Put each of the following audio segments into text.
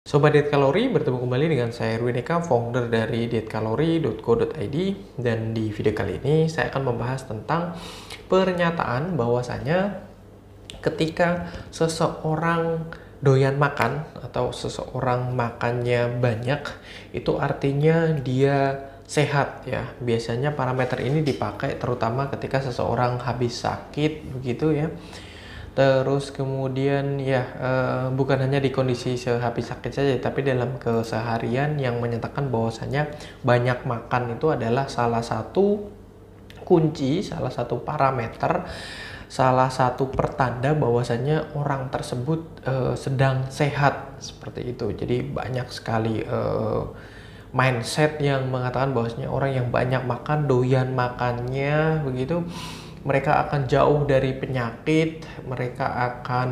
Sobat Diet Kalori, bertemu kembali dengan saya Erwin Eka, founder dari dietkalori.co.id. Dan di video kali ini saya akan membahas tentang pernyataan bahwasanya ketika seseorang doyan makan atau seseorang makannya banyak, itu artinya dia sehat ya. Biasanya parameter ini dipakai terutama ketika seseorang habis sakit begitu ya. Terus kemudian ya bukan hanya di kondisi sehabis sakit saja, tapi dalam keseharian yang menyatakan bahwasanya banyak makan itu adalah salah satu kunci, salah satu parameter, salah satu pertanda bahwasanya orang tersebut sedang sehat seperti itu. Jadi banyak sekali mindset yang mengatakan bahwasanya orang yang banyak makan, doyan makannya begitu, mereka akan jauh dari penyakit, mereka akan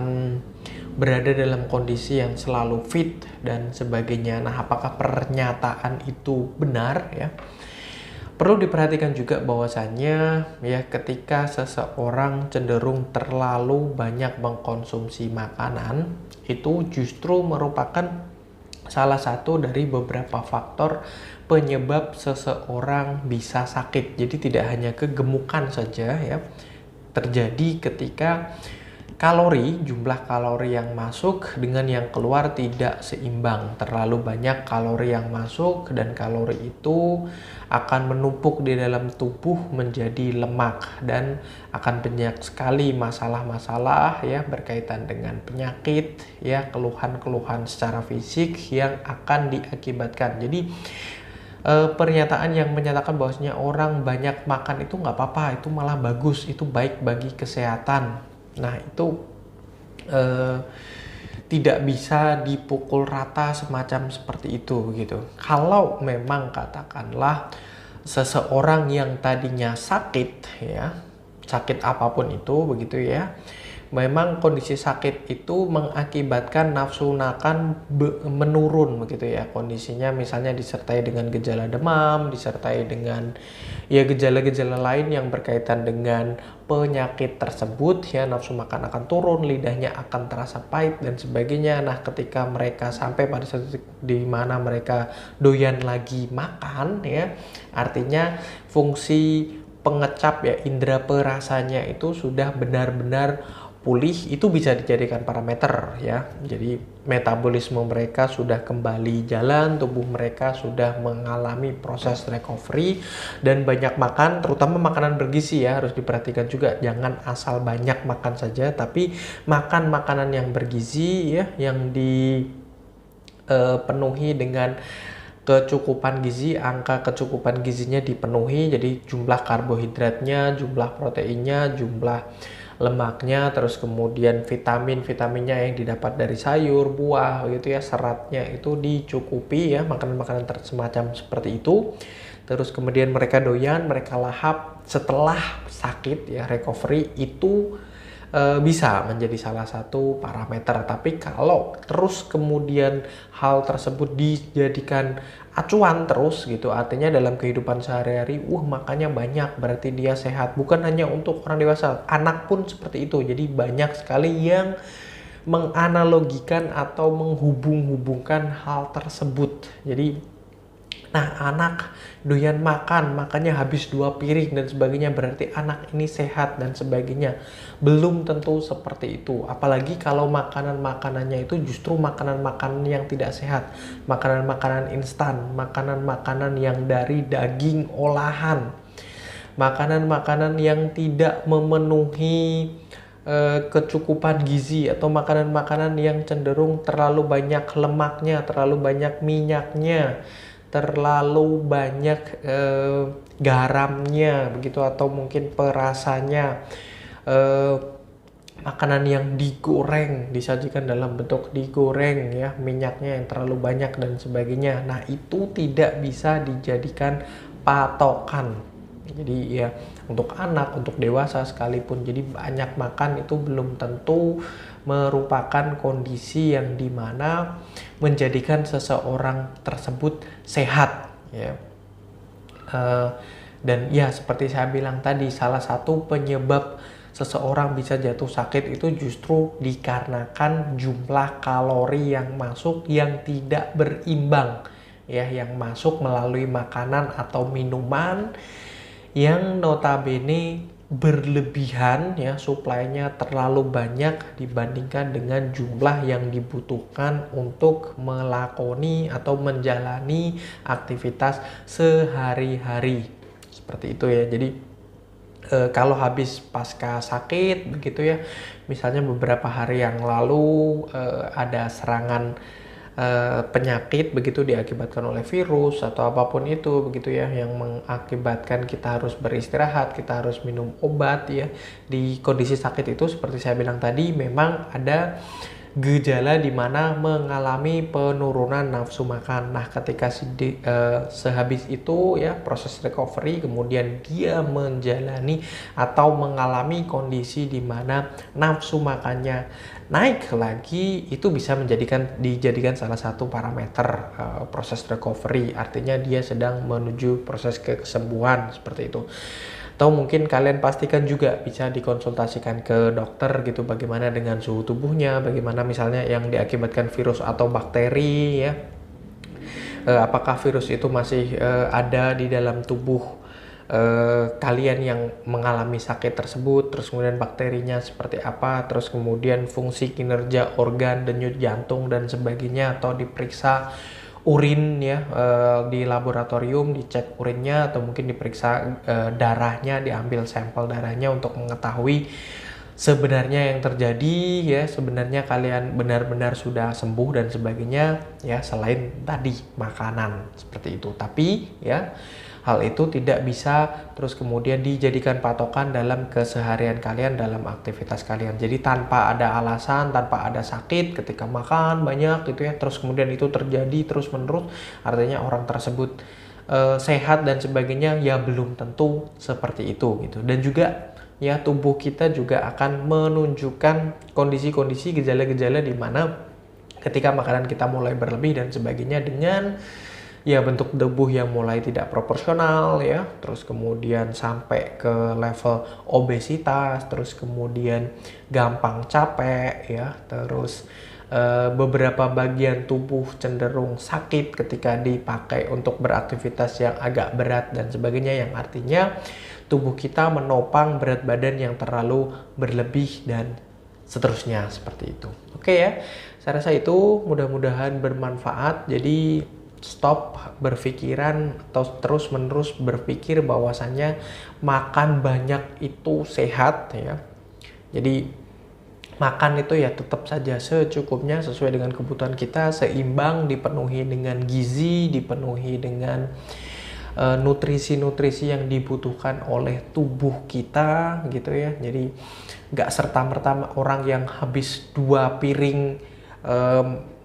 berada dalam kondisi yang selalu fit dan sebagainya. Nah, apakah pernyataan itu benar ya? Perlu diperhatikan juga bahwasannya ya ketika seseorang cenderung terlalu banyak mengkonsumsi makanan, itu justru merupakan salah satu dari beberapa faktor penyebab seseorang bisa sakit. Jadi tidak hanya kegemukan saja ya terjadi ketika jumlah kalori yang masuk dengan yang keluar tidak seimbang. Terlalu banyak kalori yang masuk dan kalori itu akan menumpuk di dalam tubuh menjadi lemak dan akan banyak sekali masalah-masalah ya berkaitan dengan penyakit ya, keluhan-keluhan secara fisik yang akan diakibatkan. Jadi pernyataan yang menyatakan bahwasanya orang banyak makan itu nggak apa-apa, itu malah bagus, itu baik bagi kesehatan. Nah, itu tidak bisa dipukul rata semacam seperti itu gitu. Kalau memang katakanlah seseorang yang tadinya sakit ya, sakit apapun itu begitu ya, memang kondisi sakit itu mengakibatkan nafsu makan menurun begitu ya, kondisinya misalnya disertai dengan gejala demam, disertai dengan ya gejala-gejala lain yang berkaitan dengan penyakit tersebut ya, nafsu makan akan turun, lidahnya akan terasa pahit dan sebagainya. Nah, ketika mereka sampai pada satu titik di mana mereka doyan lagi makan ya, artinya fungsi pengecap ya, indera perasanya itu sudah benar-benar pulih. Itu bisa dijadikan parameter ya. Jadi metabolisme mereka sudah kembali jalan, tubuh mereka sudah mengalami proses recovery, dan banyak makan, terutama makanan bergizi ya, harus diperhatikan juga. Jangan asal banyak makan saja, tapi makan makanan yang bergizi ya, yang dipenuhi dengan kecukupan gizi, angka kecukupan gizinya dipenuhi, jadi jumlah karbohidratnya, jumlah proteinnya, jumlah lemaknya, terus kemudian vitaminnya yang didapat dari sayur, buah gitu ya, seratnya itu dicukupi ya, makanan-makanan semacam seperti itu. Terus kemudian mereka doyan, mereka lahap setelah sakit ya, recovery itu bisa menjadi salah satu parameter. Tapi kalau terus kemudian hal tersebut dijadikan acuan terus gitu, artinya dalam kehidupan sehari-hari makannya banyak berarti dia sehat. Bukan hanya untuk orang dewasa, anak pun seperti itu. Jadi banyak sekali yang menganalogikan atau menghubung-hubungkan hal tersebut. Jadi nah, anak doyan makan, makannya habis 2 piring dan sebagainya, berarti anak ini sehat dan sebagainya. Belum tentu seperti itu. Apalagi kalau makanan-makanannya itu justru makanan-makanan yang tidak sehat. Makanan-makanan instan, makanan-makanan yang dari daging olahan. Makanan-makanan yang tidak memenuhi kecukupan gizi, atau makanan-makanan yang cenderung terlalu banyak lemaknya, terlalu banyak minyaknya, terlalu banyak garamnya begitu, atau mungkin perasanya, makanan yang digoreng, disajikan dalam bentuk digoreng ya, minyaknya yang terlalu banyak dan sebagainya. Nah, itu tidak bisa dijadikan patokan. Jadi ya, untuk anak, untuk dewasa sekalipun, jadi banyak makan itu belum tentu merupakan kondisi yang dimana menjadikan seseorang tersebut sehat ya. Dan ya seperti saya bilang tadi, salah satu penyebab seseorang bisa jatuh sakit itu justru dikarenakan jumlah kalori yang masuk yang tidak berimbang, ya, yang masuk melalui makanan atau minuman yang notabene berlebihan, ya, suplainya terlalu banyak dibandingkan dengan jumlah yang dibutuhkan untuk melakoni atau menjalani aktivitas sehari-hari. Seperti itu ya. Jadi kalau habis pasca sakit begitu ya, misalnya beberapa hari yang lalu ada serangan penyakit begitu diakibatkan oleh virus atau apapun itu begitu ya, yang mengakibatkan kita harus beristirahat, kita harus minum obat ya. Di kondisi sakit itu seperti saya bilang tadi, memang ada gejala di mana mengalami penurunan nafsu makan. Nah, ketika sehabis itu ya proses recovery, kemudian dia menjalani atau mengalami kondisi di mana nafsu makannya naik lagi, itu bisa dijadikan salah satu parameter proses recovery. Artinya dia sedang menuju proses kesembuhan seperti itu. Atau mungkin kalian pastikan juga bisa dikonsultasikan ke dokter gitu, bagaimana dengan suhu tubuhnya, bagaimana misalnya yang diakibatkan virus atau bakteri ya, apakah virus itu masih ada di dalam tubuh kalian yang mengalami sakit tersebut, terus kemudian bakterinya seperti apa, terus kemudian fungsi kinerja organ, denyut jantung dan sebagainya, atau diperiksa urin ya, di laboratorium dicek urinnya, atau mungkin diperiksa darahnya, diambil sampel darahnya untuk mengetahui sebenarnya yang terjadi ya, sebenarnya kalian benar-benar sudah sembuh dan sebagainya ya, selain tadi makanan seperti itu. Tapi ya, hal itu tidak bisa terus kemudian dijadikan patokan dalam keseharian kalian, dalam aktivitas kalian. Jadi tanpa ada alasan, tanpa ada sakit ketika makan banyak gitu ya, terus kemudian itu terjadi terus menerus, artinya orang tersebut sehat dan sebagainya, ya belum tentu seperti itu gitu. Dan juga ya, tubuh kita juga akan menunjukkan kondisi-kondisi, gejala-gejala di mana ketika makanan kita mulai berlebih dan sebagainya, dengan ya bentuk tubuh yang mulai tidak proporsional ya, terus kemudian sampai ke level obesitas, terus kemudian gampang capek ya, terus beberapa bagian tubuh cenderung sakit ketika dipakai untuk beraktivitas yang agak berat dan sebagainya, yang artinya tubuh kita menopang berat badan yang terlalu berlebih dan seterusnya seperti itu. Oke ya, saya rasa itu mudah-mudahan bermanfaat. Jadi stop berpikiran atau terus menerus berpikir bahwasannya makan banyak itu sehat ya. Jadi makan itu ya tetap saja secukupnya, sesuai dengan kebutuhan kita, seimbang, dipenuhi dengan gizi, dipenuhi dengan nutrisi-nutrisi yang dibutuhkan oleh tubuh kita gitu ya. Jadi nggak serta-merta orang yang habis 2 piring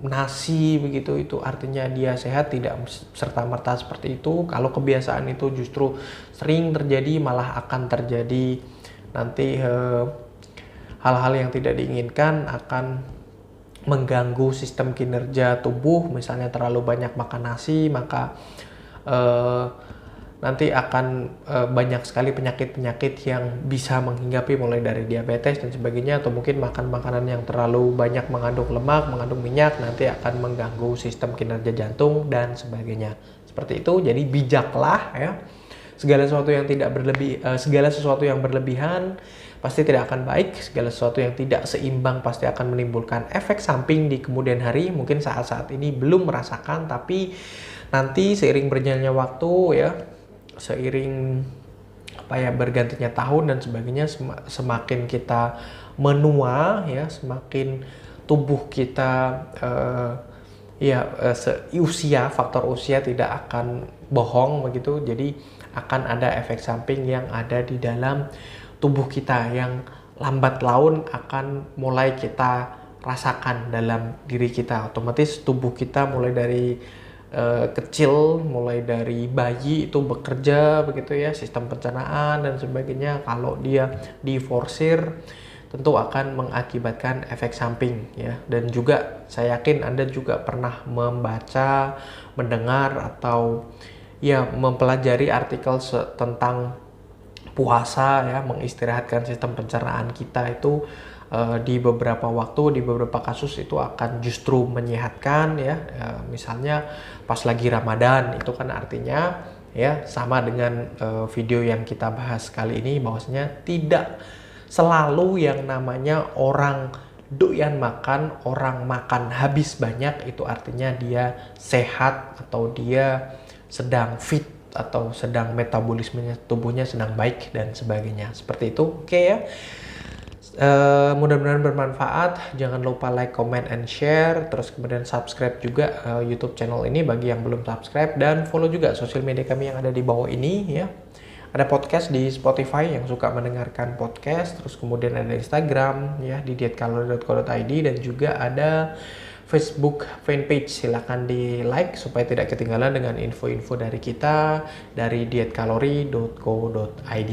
nasi begitu itu artinya dia sehat, tidak serta-merta seperti itu. Kalau kebiasaan itu justru sering terjadi, malah akan terjadi nanti hal-hal yang tidak diinginkan, akan mengganggu sistem kinerja tubuh. Misalnya terlalu banyak makan nasi, maka nanti akan banyak sekali penyakit-penyakit yang bisa menghinggapi, mulai dari diabetes dan sebagainya, atau mungkin makan makanan yang terlalu banyak mengandung lemak, mengandung minyak, nanti akan mengganggu sistem kinerja jantung dan sebagainya. Seperti itu. Jadi bijaklah ya. Segala sesuatu yang berlebihan pasti tidak akan baik. Segala sesuatu yang tidak seimbang pasti akan menimbulkan efek samping di kemudian hari. Mungkin saat-saat ini belum merasakan, tapi nanti seiring berjalannya waktu ya, seiring bergantinya tahun dan sebagainya, semakin kita menua ya, semakin tubuh kita usia, faktor usia tidak akan bohong begitu. Jadi akan ada efek samping yang ada di dalam tubuh kita yang lambat laun akan mulai kita rasakan dalam diri kita. Otomatis tubuh kita mulai dari kecil, mulai dari bayi itu bekerja begitu ya, sistem pencernaan dan sebagainya. Kalau dia diforsir tentu akan mengakibatkan efek samping ya. Dan juga saya yakin Anda juga pernah membaca, mendengar, atau ya mempelajari artikel tentang puasa ya, mengistirahatkan sistem pencernaan kita itu di beberapa waktu, di beberapa kasus itu akan justru menyehatkan ya. Misalnya pas lagi Ramadan itu kan artinya ya sama dengan video yang kita bahas kali ini, bahwasanya tidak selalu yang namanya orang doyan makan, orang makan habis banyak itu artinya dia sehat atau dia sedang fit atau sedang metabolismenya tubuhnya sedang baik dan sebagainya. Seperti itu. Oke ya. Mudah-mudahan bermanfaat. Jangan lupa like, comment, and share. Terus kemudian subscribe juga YouTube channel ini bagi yang belum subscribe, dan follow juga sosial media kami yang ada di bawah ini ya. Ada podcast di Spotify yang suka mendengarkan podcast. Terus kemudian ada Instagram ya di dietkalori.co.id, dan juga ada Facebook fanpage. Silahkan di like supaya tidak ketinggalan dengan info-info dari kita dari dietkalori.co.id.